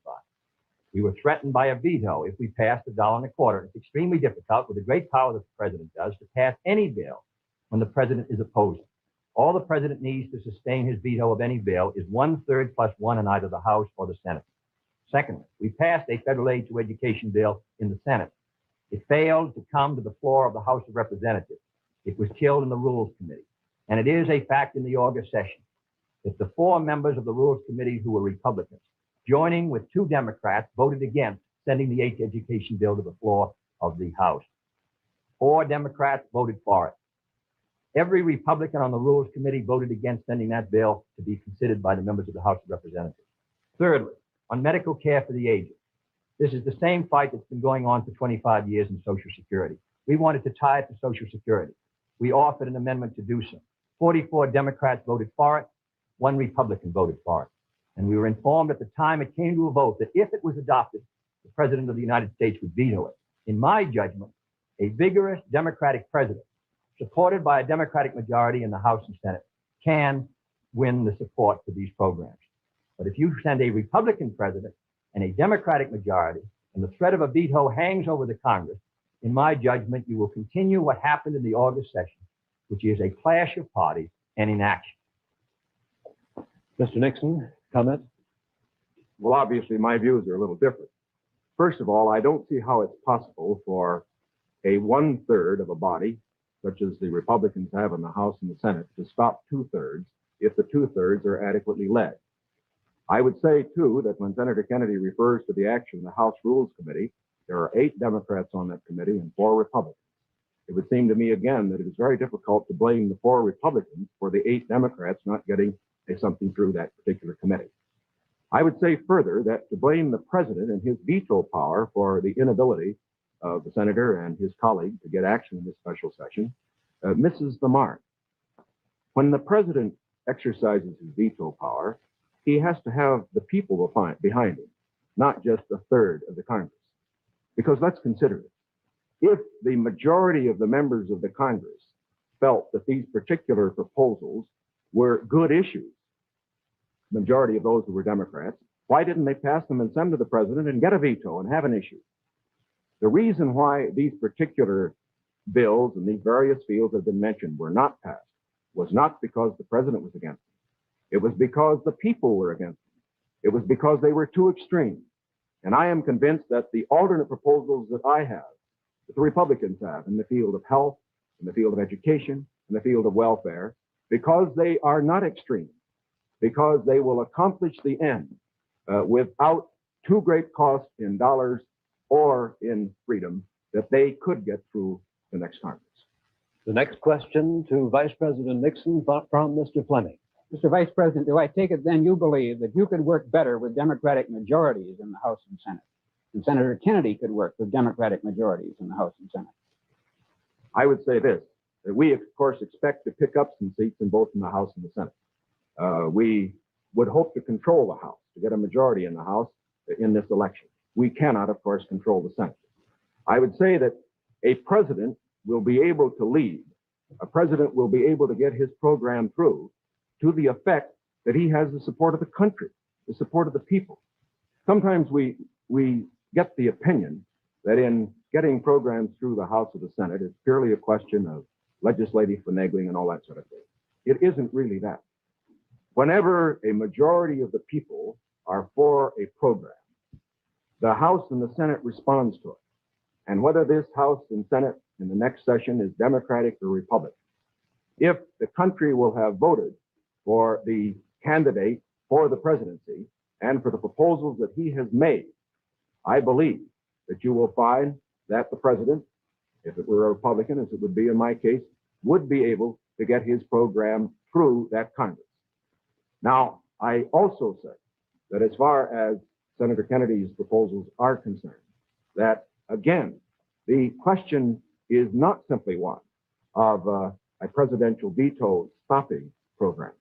We were threatened by a veto if we passed $1.25. It's extremely difficult, with the great power that the president does, to pass any bill when the president is opposing. All the president needs to sustain his veto of any bill is 1/3 +1 in either the House or the Senate. Secondly, we passed a federal aid to education bill in the Senate. It failed to come to the floor of the House of Representatives. It was killed in the Rules Committee. And it is a fact in the August session that the 4 members of the Rules Committee who were Republicans, joining with 2 Democrats, voted against sending the aid to education bill to the floor of the House. 4 Democrats voted for it. Every Republican on the Rules Committee voted against sending that bill to be considered by the members of the House of Representatives. Thirdly, on medical care for the aged. This is the same fight that's been going on for 25 years in Social Security. We wanted to tie it to Social Security. We offered an amendment to do so. 44 Democrats voted for it. 1 Republican voted for it. And we were informed at the time it came to a vote that if it was adopted, the President of the United States would veto it. In my judgment, a vigorous Democratic president, supported by a Democratic majority in the House and Senate, can win the support for these programs. But if you send a Republican president and a Democratic majority, and the threat of a veto hangs over the Congress, in my judgment, you will continue what happened in the August session, which is a clash of parties and inaction. Mr. Nixon, comment? Well, obviously, my views are a little different. First of all, I don't see how it's possible for a 1/3 of a body, such as the Republicans have in the House and the Senate, to stop 2/3 if the 2/3 are adequately led. I would say, too, that when Senator Kennedy refers to the action of the House Rules Committee, there are 8 Democrats on that committee and 4 Republicans. It would seem to me, again, that it is very difficult to blame the 4 Republicans for the 8 Democrats not getting something through that particular committee. I would say further that to blame the president and his veto power for the inability of the senator and his colleague to get action in this special session misses the mark. When the president exercises his veto power, he has to have the people behind him, not just 1/3 of the Congress. Because let's consider it. If the majority of the members of the Congress felt that these particular proposals were good issues, the majority of those who were Democrats, why didn't they pass them and send to the president and get a veto and have an issue? The reason why these particular bills in these various fields that have been mentioned were not passed was not because the president was against them. It was because the people were against them. It was because they were too extreme. And I am convinced that the alternate proposals that I have, that the Republicans have in the field of health, in the field of education, in the field of welfare, because they are not extreme, because they will accomplish the end without too great cost in dollars or in freedom, that they could get through the next Congress. The next question to Vice President Nixon from Mr. Fleming. Mr. Vice President, do I take it then you believe that you could work better with Democratic majorities in the House and Senate, and Senator Kennedy could work with Democratic majorities in the House and Senate? I would say this, that we, of course, expect to pick up some seats in both in the House and the Senate. We would hope to control the House, to get a majority in the House in this election. We cannot, of course, control the Senate. I would say that a president will be able to lead. A president will be able to get his program through to the effect that he has the support of the country, the support of the people. Sometimes we get the opinion that in getting programs through the House or the Senate, it's purely a question of legislative finagling and all that sort of thing. It isn't really that. Whenever a majority of the people are for a program, the House and the Senate responds to it. And whether this House and Senate in the next session is Democratic or Republican, if the country will have voted for the candidate for the presidency and for the proposals that he has made, I believe that you will find that the president, if it were a Republican, as it would be in my case, would be able to get his program through that Congress. Now, I also say that as far as Senator Kennedy's proposals are concerned, that, again, the question is not simply one of a presidential veto stopping programs.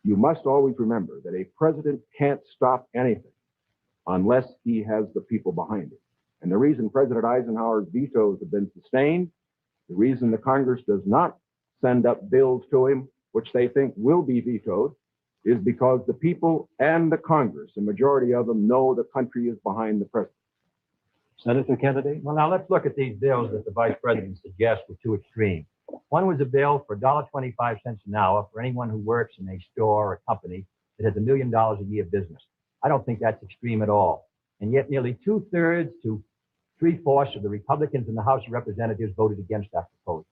You must always remember that a president can't stop anything unless he has the people behind him. And the reason President Eisenhower's vetoes have been sustained, the reason the Congress does not send up bills to him, which they think will be vetoed, is because the people and the Congress, the majority of them, know the country is behind the president. Senator Kennedy? Well, now let's look at these bills that the Vice President suggests were too extreme. One was a bill for $1.25 an hour for anyone who works in a store or a company that has $1 million a year business. I don't think that's extreme at all. and yet nearly 2/3 to 3/4 of the Republicans in the House of Representatives voted against that proposal.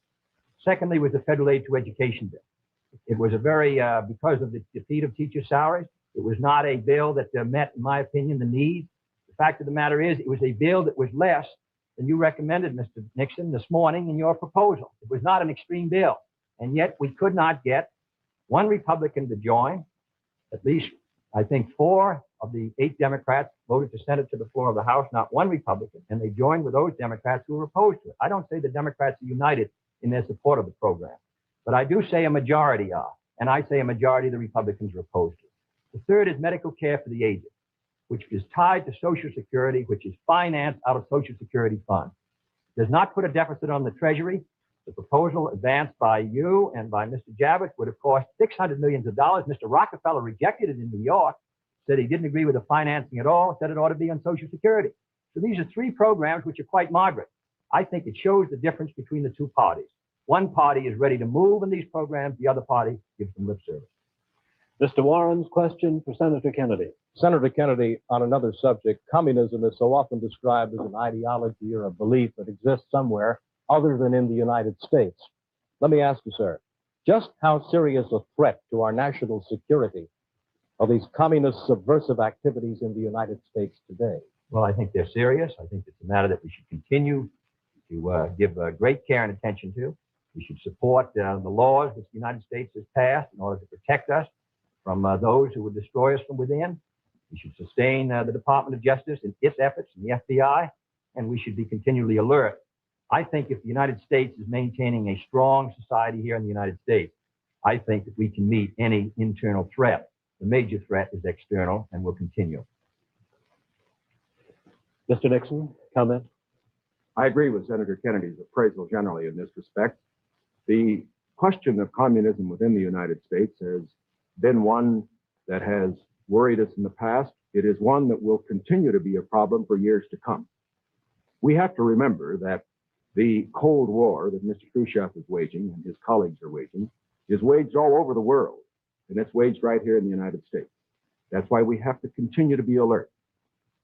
Secondly was the federal aid to education bill. It was a very, because of the defeat of teacher salaries, it was not a bill that met, in my opinion, the need. The fact of the matter is, it was a bill that was less than you recommended, Mr. Nixon, this morning in your proposal. It was not an extreme bill. And yet we could not get one Republican to join. At least, I think, 4 of the 8 Democrats voted to send it to the floor of the House, not one Republican. And they joined with those Democrats who were opposed to it. I don't say the Democrats are united in their support of the program, but I do say a majority are. And I say a majority of the Republicans are opposed to it. The third is medical care for the aged, which is tied to Social Security, which is financed out of Social Security funds. Does not put a deficit on the Treasury. The proposal advanced by you and by Mr. Javits would have cost $600 million. Mr. Rockefeller rejected it in New York, said he didn't agree with the financing at all, said it ought to be on Social Security. So these are 3 programs which are quite moderate. I think it shows the difference between the 2 parties. One party is ready to move in these programs, the other party gives them lip service. Mr. Warren's question for Senator Kennedy. Senator Kennedy, on another subject, communism is so often described as an ideology or a belief that exists somewhere other than in the United States. Let me ask you, sir, just how serious a threat to our national security are these communist subversive activities in the United States today? Well, I think they're serious. I think it's a matter that we should continue to give great care and attention to. We should support the laws which the United States has passed in order to protect us from those who would destroy us from within. We should sustain the Department of Justice in its efforts and the FBI, and we should be continually alert. I think if the United States is maintaining a strong society here in the United States, I think that we can meet any internal threat. The major threat is external and will continue. Mr. Nixon, comment? I agree with Senator Kennedy's appraisal generally in this respect. The question of communism within the United States has been one that has worried us in the past. It is one that will continue to be a problem for years to come. We have to remember that the Cold War that Mr. Khrushchev is waging and his colleagues are waging is waged all over the world, and it's waged right here in the United States. That's why we have to continue to be alert.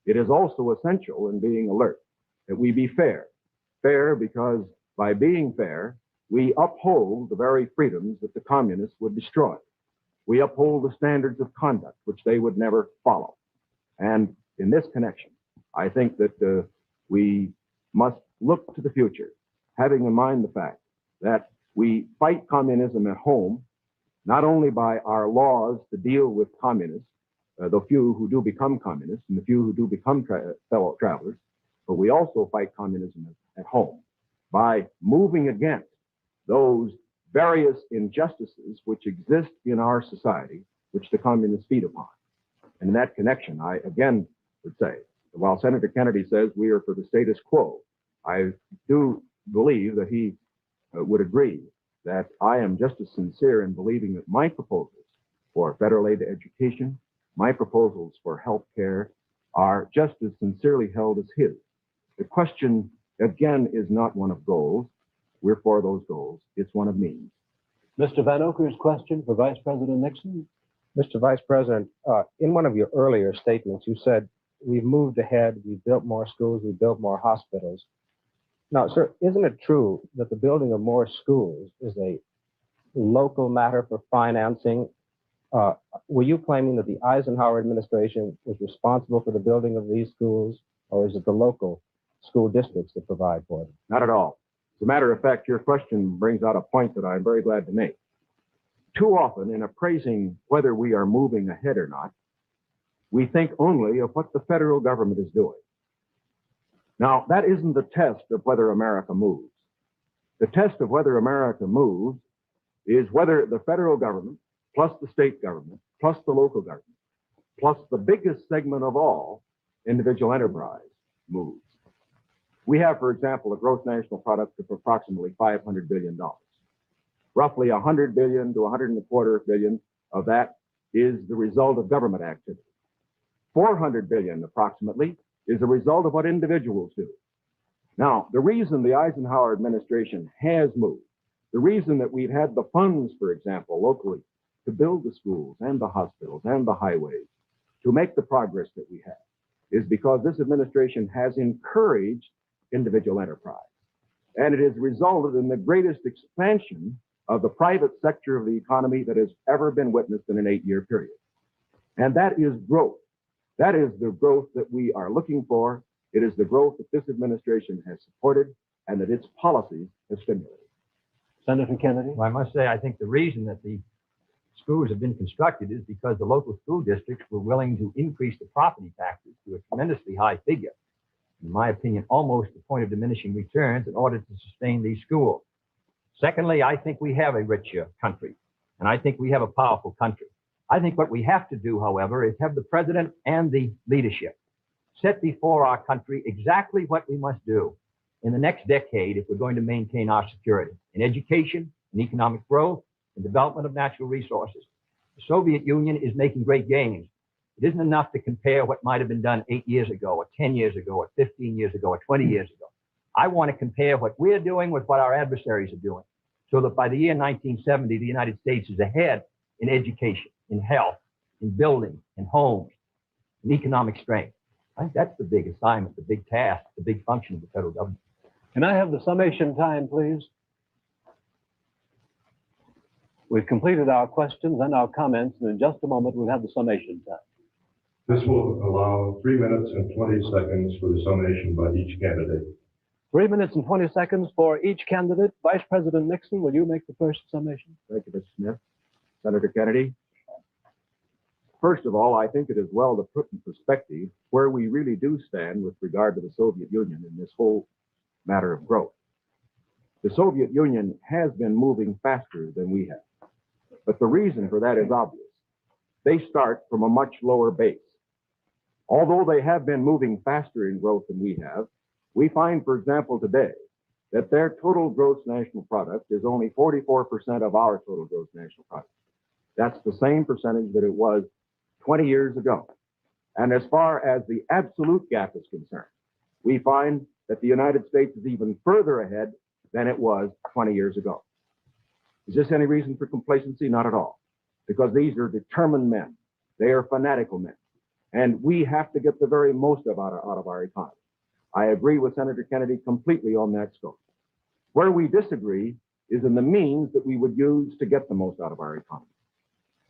It is also essential in being alert that we be fair. Fair because by being fair, we uphold the very freedoms that the communists would destroy. We uphold the standards of conduct which they would never follow. And in this connection, I think that we must look to the future, having in mind the fact that we fight communism at home, not only by our laws to deal with communists, the few who do become communists and the few who do become fellow travelers, but we also fight communism at home by moving against those various injustices which exist in our society, which the communists feed upon. And in that connection, I again would say, while Senator Kennedy says we are for the status quo, I do believe that he would agree that I am just as sincere in believing that my proposals for federal aid to education, my proposals for health care are just as sincerely held as his. The question, again, is not one of goals. We're for those goals. It's one of means. Mr. Van Oker's question for Vice President Nixon. Mr. Vice President, in one of your earlier statements, you said, we've moved ahead, we've built more schools, we've built more hospitals. Now, sir, isn't it true that the building of more schools is a local matter for financing? Were you claiming that the Eisenhower administration was responsible for the building of these schools, or is it the local school districts that provide for them? Not at all. As a matter of fact, your question brings out a point that I'm very glad to make. Too often, in appraising whether we are moving ahead or not, we think only of what the federal government is doing. Now, that isn't the test of whether America moves. The test of whether America moves is whether the federal government, plus the state government, plus the local government, plus the biggest segment of all, individual enterprise, moves. We have, for example, a gross national product of approximately $500 billion. Roughly $100 billion to $125 billion of that is the result of government activity. $400 billion approximately is a result of what individuals do. Now, the reason the Eisenhower administration has moved, the reason that we've had the funds, for example, locally, to build the schools and the hospitals and the highways, to make the progress that we have, is because this administration has encouraged individual enterprise. And it has resulted in the greatest expansion of the private sector of the economy that has ever been witnessed in an 8-year period. And that is growth. That is the growth that we are looking for. It is the growth that this administration has supported and that its policies have stimulated. Senator Kennedy? Well, I must say, I think the reason that the schools have been constructed is because the local school districts were willing to increase the property taxes to a tremendously high figure, in my opinion, almost the point of diminishing returns, in order to sustain these schools. Secondly, I think we have a richer country, and I think we have a powerful country. I think what we have to do, however, is have the president and the leadership set before our country exactly what we must do in the next decade if we're going to maintain our security in education, in economic growth, in development of natural resources. The Soviet Union is making great gains. It isn't enough to compare what might have been done 8 years ago, or 10 years ago, or 15 years ago, or 20 years ago. I want to compare what we're doing with what our adversaries are doing, so that by the year 1970, the United States is ahead in education, in health, in building, in homes, in economic strength. I think that's the big assignment, the big task, the big function of the federal government. Can I have the summation time, please? We've completed our questions and our comments, and in just a moment, we'll have the summation time. This will allow 3 minutes and 20 seconds for the summation by each candidate. 3 minutes and 20 seconds for each candidate. Vice President Nixon, will you make the first summation? Thank you, Mr. Smith. Senator Kennedy. First of all, I think it is well to put in perspective where we really do stand with regard to the Soviet Union in this whole matter of growth. The Soviet Union has been moving faster than we have. But the reason for that is obvious. They start from a much lower base. Although they have been moving faster in growth than we have, we find, for example, today, that their total gross national product is only 44% of our total gross national product. That's the same percentage that it was 20 years ago. And as far as the absolute gap is concerned, we find that the United States is even further ahead than it was 20 years ago. Is this any reason for complacency? Not at all. Because these are determined men. They are fanatical men. And we have to get the very most out of our economy. I agree with Senator Kennedy completely on that scope. Where we disagree is in the means that we would use to get the most out of our economy.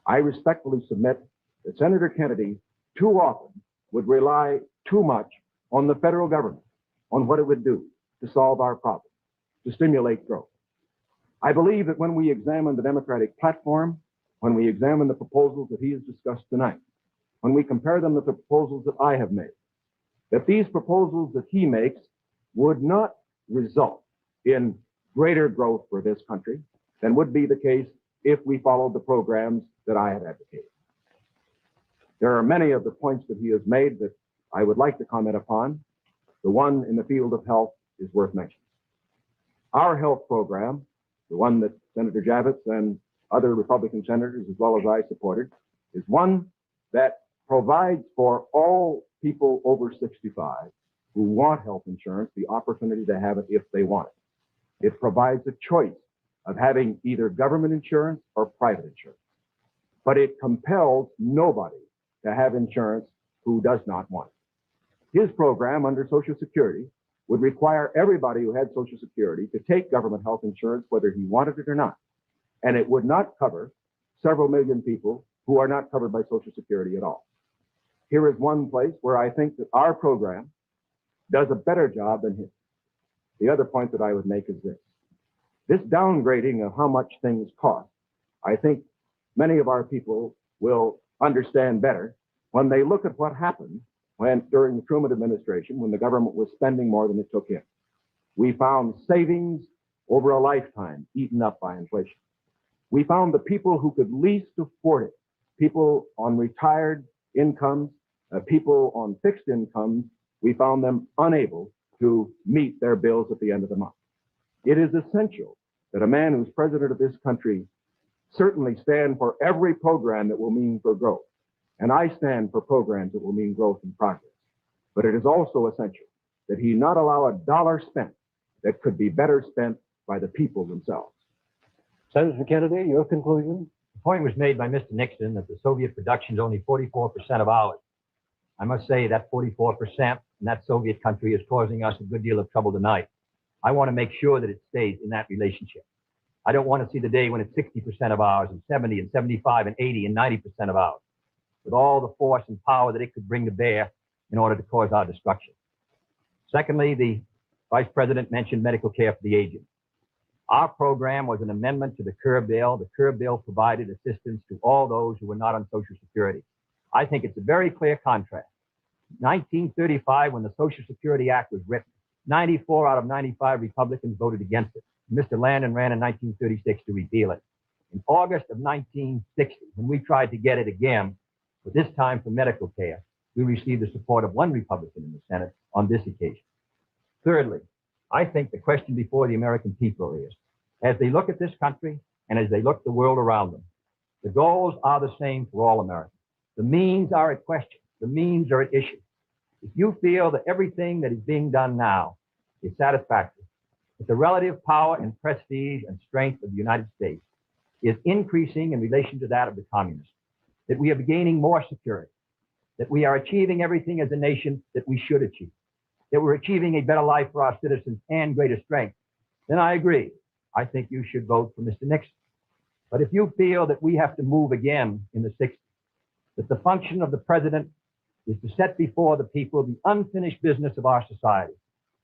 I respectfully submit that Senator Kennedy too often would rely too much on the federal government, on what it would do to solve our problems, to stimulate growth. I believe that when we examine the Democratic platform, when we examine the proposals that he has discussed tonight, when we compare them with the proposals that I have made, that these proposals that he makes would not result in greater growth for this country than would be the case if we followed the programs that I have advocated. There are many of the points that he has made that I would like to comment upon. The one in the field of health is worth mentioning. Our health program, the one that Senator Javits and other Republican senators, as well as I, supported, is one that provides for all people over 65 who want health insurance the opportunity to have it if they want it. It provides a choice of having either government insurance or private insurance. But it compels nobody to have insurance who does not want it. His program under Social Security would require everybody who had Social Security to take government health insurance whether he wanted it or not. And it would not cover several million people who are not covered by Social Security at all. Here is one place where I think that our program does a better job than his. The other point that I would make is this. This downgrading of how much things cost, I think many of our people will understand better when they look at what happened during the Truman administration, when the government was spending more than it took in. We found savings over a lifetime eaten up by inflation. We found the people who could least afford it, people on retired incomes, people on fixed incomes, we found them unable to meet their bills at the end of the month. It is essential that a man who's president of this country certainly stand for every program that will mean for growth. And I stand for programs that will mean growth and progress. But it is also essential that he not allow a dollar spent that could be better spent by the people themselves. Senator Kennedy, your conclusion? The point was made by Mr. Nixon that the Soviet production is only 44% of ours. I must say that 44% in that Soviet country is causing us a good deal of trouble tonight. I want to make sure that it stays in that relationship. I don't want to see the day when it's 60% of ours and 70 and 75 and 80 and 90% of ours, with all the force and power that it could bring to bear in order to cause our destruction. Secondly, the Vice President mentioned medical care for the aged. Our program was an amendment to the Curb Bill. The Curb Bill provided assistance to all those who were not on Social Security. I think it's a very clear contrast. 1935, when the Social Security Act was written, 94 out of 95 Republicans voted against it. Mr. Landon ran in 1936 to repeal it. In August of 1960, when we tried to get it again, but this time for medical care, we received the support of one Republican in the Senate on this occasion. Thirdly, I think the question before the American people is, as they look at this country and as they look at the world around them, the goals are the same for all Americans. The means are at question. The means are at issue. If you feel that everything that is being done now is satisfactory, that the relative power and prestige and strength of the United States is increasing in relation to that of the communists, that we are gaining more security, that we are achieving everything as a nation that we should achieve, that we're achieving a better life for our citizens and greater strength, then I agree. I think you should vote for Mr. Nixon. But if you feel that we have to move again in the 60s, that the function of the president is to set before the people the unfinished business of our society,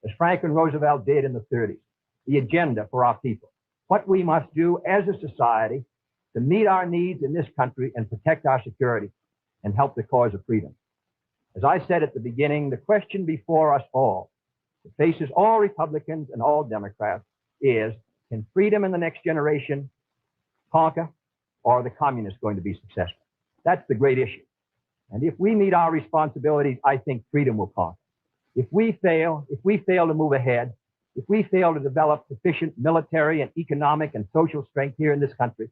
as Franklin Roosevelt did in the 30s, the agenda for our people, what we must do as a society to meet our needs in this country and protect our security and help the cause of freedom. As I said at the beginning, the question before us all, that faces all Republicans and all Democrats, is, can freedom in the next generation conquer, or are the communists going to be successful? That's the great issue. And if we meet our responsibilities, I think freedom will conquer. If we fail to move ahead, if we fail to develop sufficient military and economic and social strength here in this country,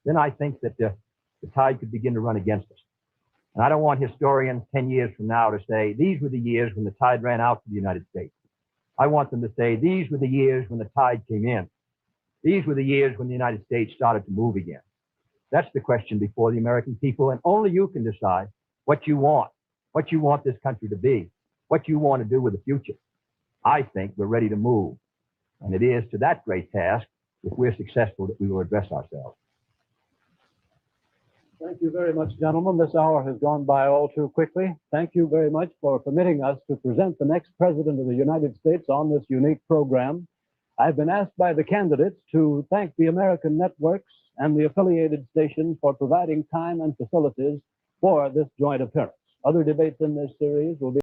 then I think that the tide could begin to run against us. And I don't want historians 10 years from now to say, these were the years when the tide ran out for the United States. I want them to say, these were the years when the tide came in. These were the years when the United States started to move again. That's the question before the American people, and only you can decide what you want this country to be, what you want to do with the future. I think we're ready to move. And it is to that great task, if we're successful, that we will address ourselves. Thank you very much, gentlemen. This hour has gone by all too quickly. Thank you very much for permitting us to present the next President of the United States on this unique program. I've been asked by the candidates to thank the American networks and the affiliated stations for providing time and facilities for this joint appearance. Other debates in this series will be